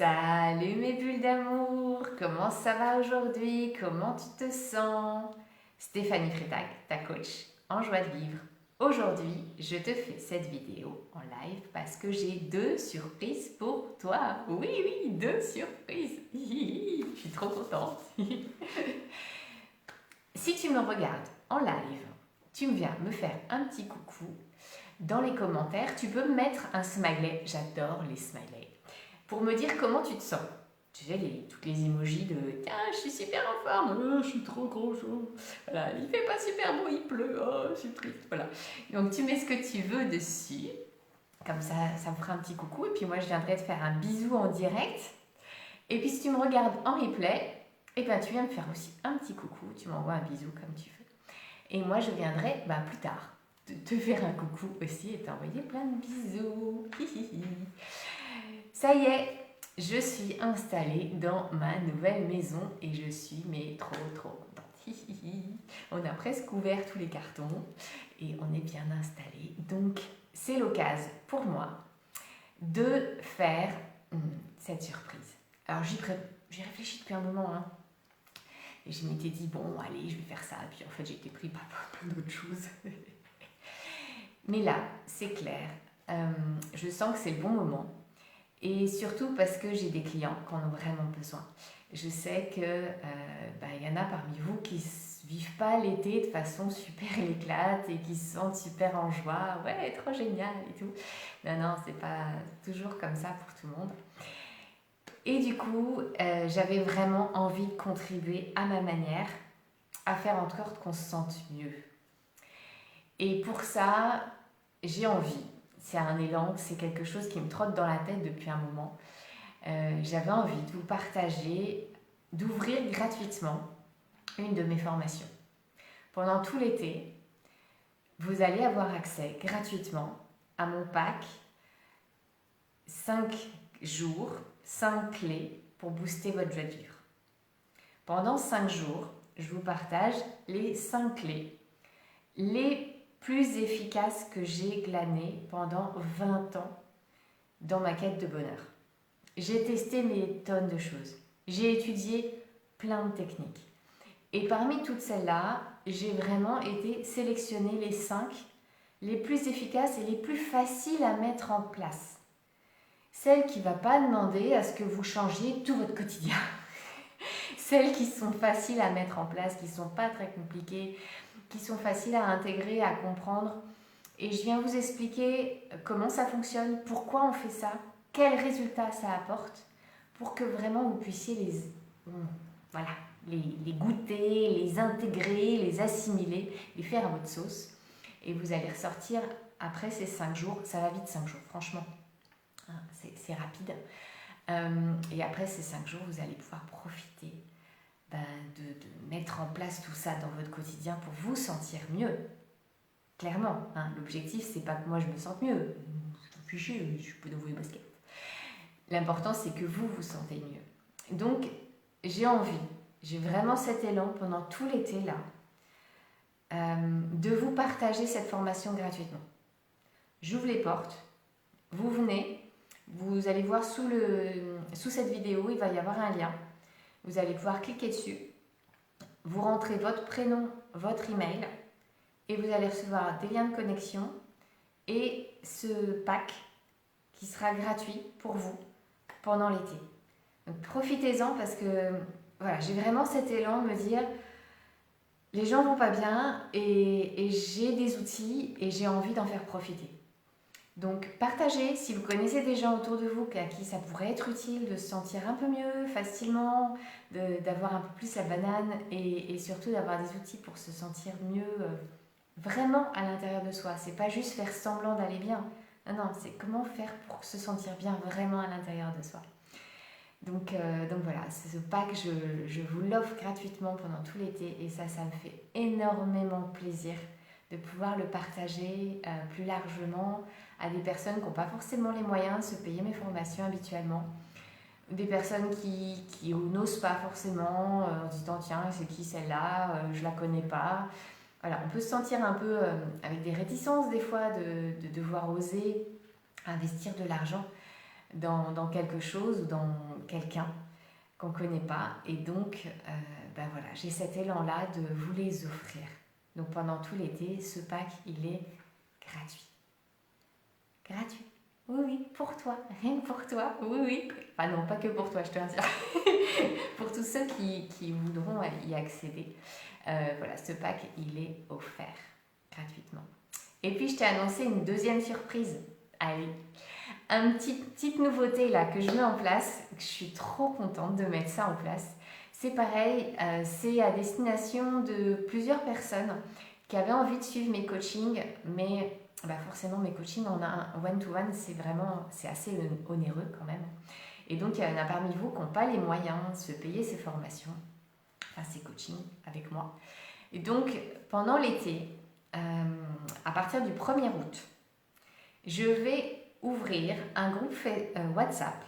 Salut mes bulles d'amour, comment ça va aujourd'hui? Comment tu te sens? Stéphanie Freitag, ta coach en joie de vivre. Aujourd'hui, je te fais cette vidéo en live parce que j'ai deux surprises pour toi. Oui, deux surprises. Je suis trop contente. Si tu me regardes en live, tu viens me faire un petit coucou. Dans les commentaires, tu peux me mettre un smiley. J'adore les smileys. Pour me dire comment tu te sens. Tu sais, toutes les emojis de tiens, je suis super en forme, je suis trop gros chaud. Voilà, il fait pas super beau, il pleut, je suis triste. Voilà. Donc tu mets ce que tu veux dessus. Comme ça me fera un petit coucou. Et puis moi, je viendrai te faire un bisou en direct. Et puis si tu me regardes en replay, et ben, tu viens me faire aussi un petit coucou. Tu m'envoies un bisou comme tu veux. Et moi, je viendrai plus tard te faire un coucou aussi et t'envoyer plein de bisous. Ça y est, je suis installée dans ma nouvelle maison et je suis trop contente. On a presque ouvert tous les cartons et on est bien installé. Donc c'est l'occasion pour moi de faire cette surprise. Alors j'y réfléchis depuis un moment. Et je m'étais dit, bon, allez, je vais faire ça. Et puis en fait, j'ai été pris par plein d'autres choses. Mais là, c'est clair. Je sens que c'est le bon moment. Et surtout parce que j'ai des clients qui en ont vraiment besoin. Je sais que y en a parmi vous qui ne vivent pas l'été de façon super éclate et qui se sentent super en joie. Ouais, trop génial et tout. Non, c'est pas toujours comme ça pour tout le monde. Et du coup, j'avais vraiment envie de contribuer à ma manière à faire en sorte qu'on se sente mieux. Et pour ça, j'ai envie. C'est un élan, c'est quelque chose qui me trotte dans la tête depuis un moment. J'avais envie de vous partager, d'ouvrir gratuitement une de mes formations. Pendant tout l'été, vous allez avoir accès gratuitement à mon pack 5 jours, 5 clés pour booster votre joie de vivre. Pendant 5 jours, je vous partage les 5 clés les plus efficaces que j'ai glanées pendant 20 ans dans ma quête de bonheur. J'ai testé des tonnes de choses. J'ai étudié plein de techniques. Et parmi toutes celles-là, j'ai vraiment été sélectionner les 5 les plus efficaces et les plus faciles à mettre en place. Celles qui ne vont pas demander à ce que vous changiez tout votre quotidien. Celles qui sont faciles à mettre en place, qui ne sont pas très compliquées, qui sont faciles à intégrer, à comprendre. Et je viens vous expliquer comment ça fonctionne, pourquoi on fait ça, quels résultats ça apporte, pour que vraiment vous puissiez les goûter, les intégrer, les assimiler, les faire à votre sauce. Et vous allez ressortir après ces 5 jours, ça va vite 5 jours, franchement, c'est rapide. Et après ces 5 jours, vous allez pouvoir profiter de mettre en place tout ça dans votre quotidien pour vous sentir mieux. Clairement, l'objectif, c'est pas que moi je me sente mieux. Fichu, je peux dans vos baskets. L'important, c'est que vous vous sentez mieux. Donc, j'ai vraiment cet élan pendant tout l'été là, de vous partager cette formation gratuitement. J'ouvre les portes, vous venez, vous allez voir sous cette vidéo, il va y avoir un lien. Vous allez pouvoir cliquer dessus, vous rentrez votre prénom, votre email, et vous allez recevoir des liens de connexion et ce pack qui sera gratuit pour vous pendant l'été. Donc profitez-en parce que voilà, j'ai vraiment cet élan de me dire les gens vont pas bien et j'ai des outils et j'ai envie d'en faire profiter. Donc partagez, si vous connaissez des gens autour de vous à qui ça pourrait être utile de se sentir un peu mieux facilement, d'avoir un peu plus la banane et surtout d'avoir des outils pour se sentir mieux vraiment à l'intérieur de soi. C'est pas juste faire semblant d'aller bien. Non, c'est comment faire pour se sentir bien vraiment à l'intérieur de soi. Donc voilà, c'est ce pack, je vous l'offre gratuitement pendant tout l'été et ça me fait énormément plaisir de pouvoir le partager plus largement à des personnes qui n'ont pas forcément les moyens de se payer mes formations habituellement, des personnes qui n'osent pas forcément en se disant tiens c'est qui celle-là, je la connais pas. Voilà, on peut se sentir un peu avec des réticences des fois de devoir oser investir de l'argent. dans quelque chose ou dans quelqu'un qu'on ne connaît pas. Et donc, voilà, j'ai cet élan-là de vous les offrir. Donc pendant tout l'été, ce pack, il est gratuit. Gratuit. Oui, oui, pour toi, rien que pour toi, oui, oui. Enfin non, pas que pour toi, je te rassure. Pour tous ceux qui voudront y accéder. Voilà, ce pack, il est offert gratuitement. Et puis, je t'ai annoncé une deuxième surprise. Allez, petite nouveauté là que je mets en place, que je suis trop contente de mettre ça en place. C'est pareil, c'est à destination de plusieurs personnes qui avaient envie de suivre mes coachings, mais forcément mes coachings en un one-to-one, c'est assez onéreux quand même. Et donc il y en a parmi vous qui n'ont pas les moyens de se payer ces formations, enfin ces coachings avec moi. Et donc pendant l'été, à partir du 1er août, je vais ouvrir un groupe WhatsApp,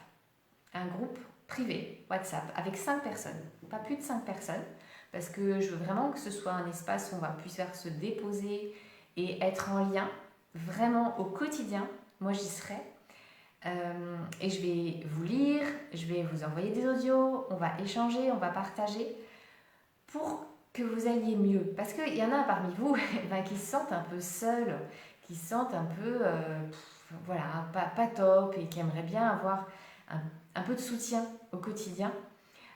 un groupe privé WhatsApp avec 5 personnes, pas plus de 5 personnes, parce que je veux vraiment que ce soit un espace où on va pouvoir se déposer et être en lien vraiment au quotidien. Moi, j'y serai. Et je vais vous lire, je vais vous envoyer des audios, on va échanger, on va partager pour que vous alliez mieux. Parce qu'il y en a parmi vous qui se sentent un peu seuls, qui se sentent un peu pas top et qui aimeraient bien avoir un peu de soutien au quotidien.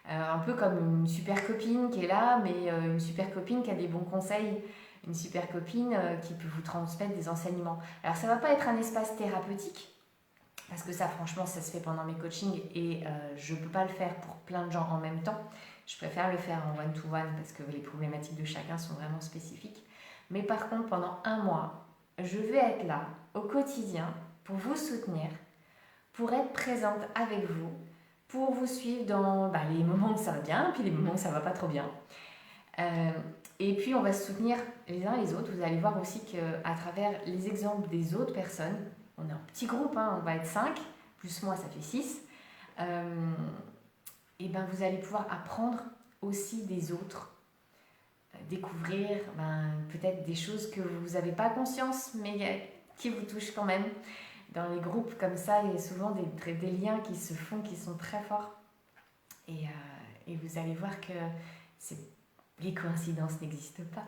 Un peu comme une super copine qui est là, mais une super copine qui a des bons conseils, une super copine qui peut vous transmettre des enseignements. Alors ça ne va pas être un espace thérapeutique, parce que ça franchement ça se fait pendant mes coachings et je ne peux pas le faire pour plein de gens en même temps. Je préfère le faire en one-to-one parce que les problématiques de chacun sont vraiment spécifiques. Mais par contre, pendant un mois, je vais être là au quotidien pour vous soutenir, pour être présente avec vous, pour vous suivre dans les moments où ça va bien, puis les moments où ça va pas trop bien. Et puis on va se soutenir les uns les autres. Vous allez voir aussi qu'à travers les exemples des autres personnes, on est un petit groupe, on va être 5, plus moi ça fait 6, et vous allez pouvoir apprendre aussi des autres, découvrir peut-être des choses que vous n'avez pas conscience, mais qui vous touchent quand même. Dans les groupes comme ça, il y a souvent des liens qui se font, qui sont très forts. Et vous allez voir que les coïncidences n'existent pas.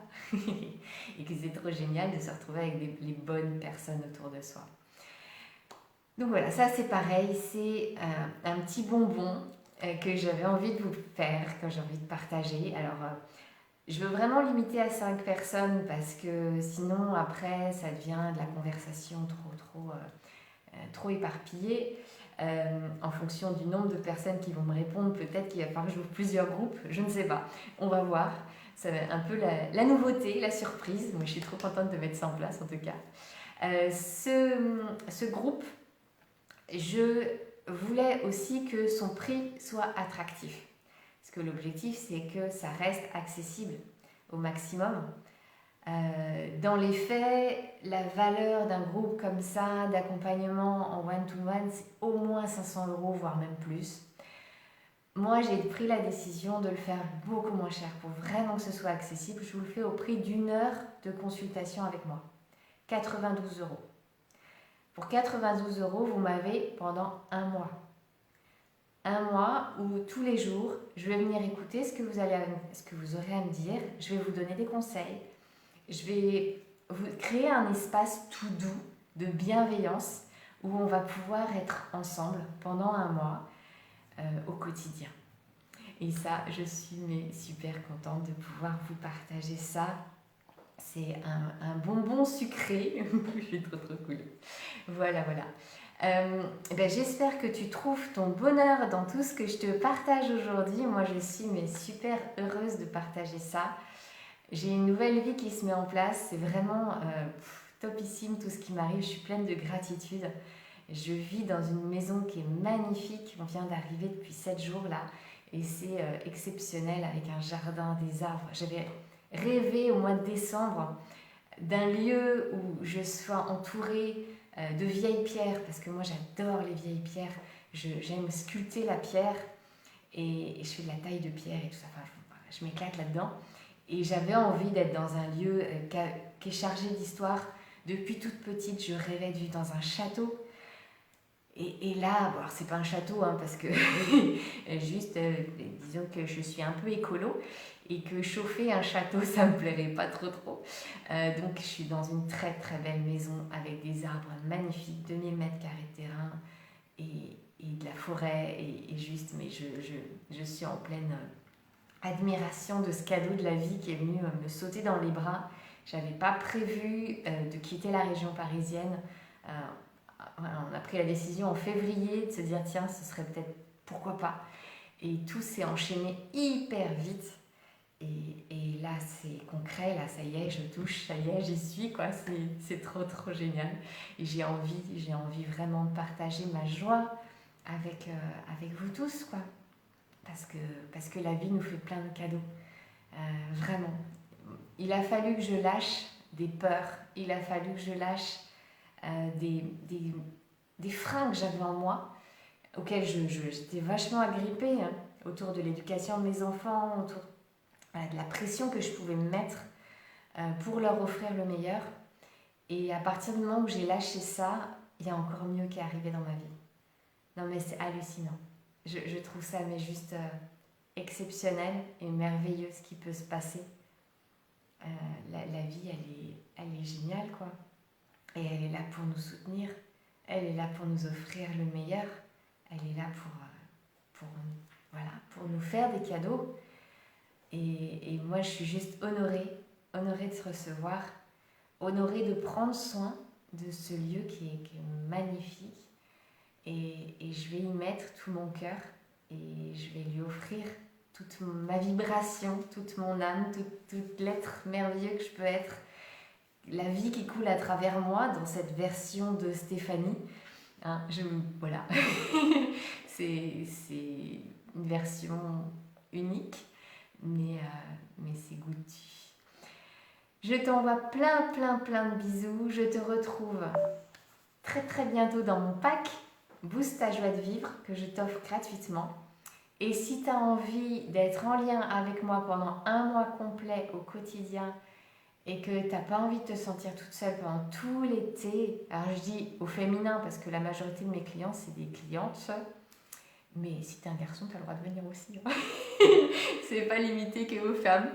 Et que c'est trop génial de se retrouver avec les bonnes personnes autour de soi. Donc voilà, ça c'est pareil, c'est un petit bonbon que j'avais envie de vous faire, que j'ai envie de partager. Alors, je veux vraiment limiter à 5 personnes parce que sinon, après, ça devient de la conversation trop éparpillée. En fonction du nombre de personnes qui vont me répondre, peut-être qu'il va falloir que j'ouvre plusieurs groupes, je ne sais pas. On va voir. Ça va être un peu la nouveauté, la surprise. Moi, je suis trop contente de mettre ça en place, en tout cas. Ce groupe, je voulais aussi que son prix soit attractif. Parce que l'objectif, c'est que ça reste accessible au maximum. Dans les faits, la valeur d'un groupe comme ça, d'accompagnement en one-to-one, c'est au moins 500 €, voire même plus. Moi, j'ai pris la décision de le faire beaucoup moins cher pour vraiment que ce soit accessible. Je vous le fais au prix d'1 heure de consultation avec moi. 92 €. Pour 92 €, vous m'avez pendant un mois. Un mois où tous les jours, je vais venir écouter ce que vous aurez à me dire. Je vais vous donner des conseils. Je vais vous créer un espace tout doux de bienveillance où on va pouvoir être ensemble pendant un mois au quotidien. Et ça, je suis super contente de pouvoir vous partager ça. C'est un bonbon sucré. Je suis trop cool. Voilà. J'espère que tu trouves ton bonheur dans tout ce que je te partage aujourd'hui. Moi, je suis super heureuse de partager ça. J'ai une nouvelle vie qui se met en place. C'est vraiment topissime tout ce qui m'arrive. Je suis pleine de gratitude. Je vis dans une maison qui est magnifique. On vient d'arriver depuis 7 jours là. Et c'est exceptionnel avec un jardin, des arbres. J'avais rêvé au mois de décembre d'un lieu où je sois entourée de vieilles pierres, parce que moi j'adore les vieilles pierres, j'aime sculpter la pierre et je fais de la taille de pierre et tout ça, enfin, je m'éclate là-dedans et j'avais envie d'être dans un lieu qui est chargé d'histoire. Depuis toute petite, je rêvais de vivre dans un château Et là, bon, alors c'est pas un château, hein, parce que juste, disons que je suis un peu écolo et que chauffer un château, ça me plairait pas trop trop. Donc je suis dans une très très belle maison avec des arbres magnifiques, 2000 mètres carrés de terrain et de la forêt et juste, mais je suis en pleine admiration de ce cadeau de la vie qui est venu me sauter dans les bras. J'avais pas prévu de quitter la région parisienne. Voilà, on a pris la décision en février de se dire tiens, ce serait peut-être pourquoi pas. Et tout s'est enchaîné hyper vite. Et là, c'est concret, là, ça y est, je touche, ça y est, j'y suis, quoi. C'est trop, trop génial. Et j'ai envie vraiment de partager ma joie avec vous tous, quoi. Parce que la vie nous fait plein de cadeaux. Vraiment. Il a fallu que je lâche des peurs, il a fallu que je lâche des freins que j'avais en moi, auxquels j'étais vachement agrippée, hein, autour de l'éducation de mes enfants, autour de la pression que je pouvais me mettre pour leur offrir le meilleur. Et à partir du moment où j'ai lâché ça, il y a encore mieux qui est arrivé dans ma vie. Non mais c'est hallucinant. Je trouve ça mais juste exceptionnel et merveilleux ce qui peut se passer. La vie, elle est géniale, quoi. Et elle est là pour nous soutenir. Elle est là pour nous offrir le meilleur. Elle est là pour nous faire des cadeaux. Et moi, je suis juste honorée de se recevoir, honorée de prendre soin de ce lieu qui est magnifique. Et je vais y mettre tout mon cœur et je vais lui offrir toute ma vibration, toute mon âme, tout l'être merveilleux que je peux être, la vie qui coule à travers moi dans cette version de Stéphanie. Hein, voilà, c'est une version unique, mais c'est goûtu. Je t'envoie plein de bisous. Je te retrouve très très bientôt dans mon pack Boost ta joie de vivre que je t'offre gratuitement. Et si tu as envie d'être en lien avec moi pendant un mois complet au quotidien et que tu n'as pas envie de te sentir toute seule pendant tout l'été, alors je dis au féminin parce que la majorité de mes clients, c'est des clientes, mais si tu es un garçon, tu as le droit de venir aussi. Hein. C'est pas limité que aux femmes.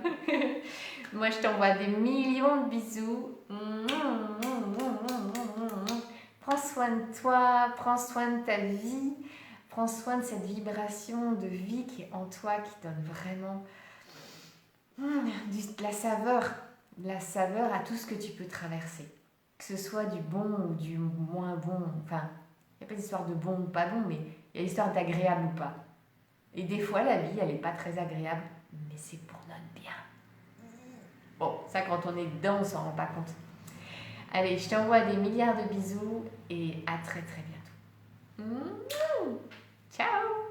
Moi, je t'envoie des millions de bisous. Prends soin de toi, prends soin de ta vie. Prends soin de cette vibration de vie qui est en toi, qui donne vraiment de la saveur à tout ce que tu peux traverser. Que ce soit du bon ou du moins bon. Enfin, il n'y a pas d'histoire de bon ou pas bon, mais il y a l'histoire d'agréable ou pas. Et des fois, la vie, elle n'est pas très agréable, mais c'est pour notre bien. Bon, ça, quand on est dedans, on ne s'en rend pas compte. Allez, je t'envoie des milliards de bisous et à très très bientôt. Ciao!